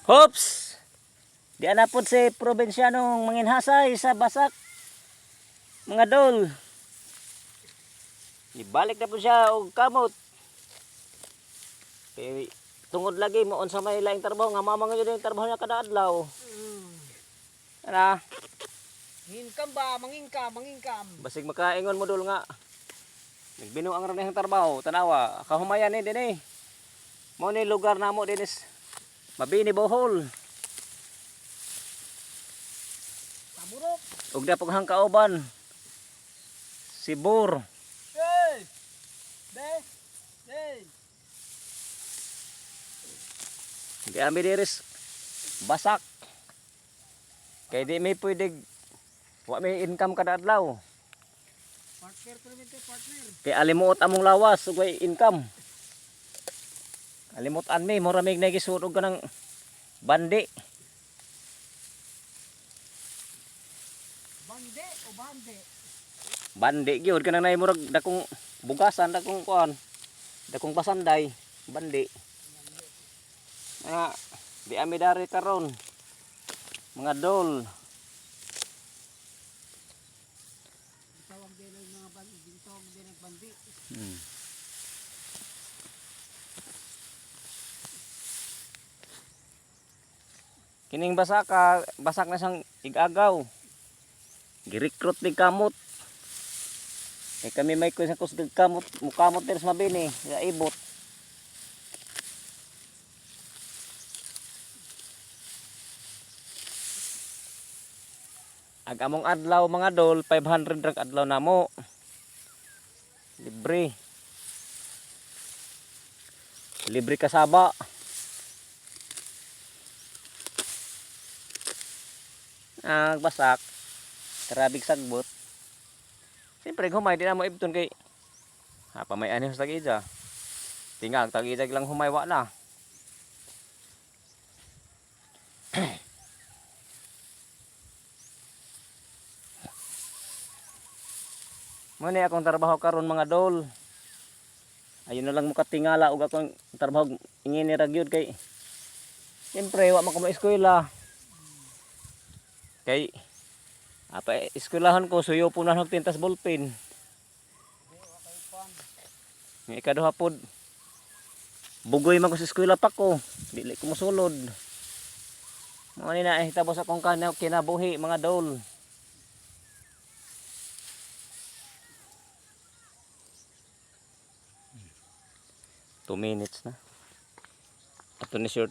Hops! Di anapod si probinsyanong manginhasay sa basak. Mga dol. Ibalik na po siya og kamot. Kaya tungod lagi mo on sa may laing trabaho nga mamang yun yung trabaho niya kada adlaw. Ana? Mangingkam ba? Mangingkam. Basig makaingon mo dol nga. Nagbinuang rin ang trabaho. Tanawa. Kahumayan ni din eh. Mo ni lugar na mo din is Mabini Bohol. Taburok. Ug dapog hang kauban. Sibur. Hey! Hey! Di ami diris basak. Kay di may pwede wa may income kada adlaw. Partner. Kay alimuot among lawas ug way income. Alimutan mi mura mig nagisud og kanang bandi. Bande o bande? Bandi gyud kanang nay murag dakong bugasan, dakong kuan. Dakong pasanday, bandi. Di ami dari karon. Mga dol. Tawag din ng mga bandi, bintong din ng bandi. Kining basak na siyang igagaw. Gi-recruit ni kamot. Eh kami may kusa kus kamot, mukamot din sa mabini, sa ibot. Ag among adlaw mga dol, 500 rag adlaw namo. Libre. Libre kasaba. Basak. Karabig sagbot. Siyempre humay di na mo ibton kay pamay ani sa tag-ija. Tingag tag-ija lang humay wa na. Mo ni akong trabaho karon mga dol. Ayun na lang mo katingala og akong trabaho ingini ra gyud kay siyempre wa man ko eskwela. Kay eskwelahan ko suyo po na tintas ballpen. Nga ikaduha pod bugoy man ko sa eskwela pa ko. Dili ko mosulod. Mo ni na hitabo sa akong kinabuhi mga dol. Two minutes na. Ato ni short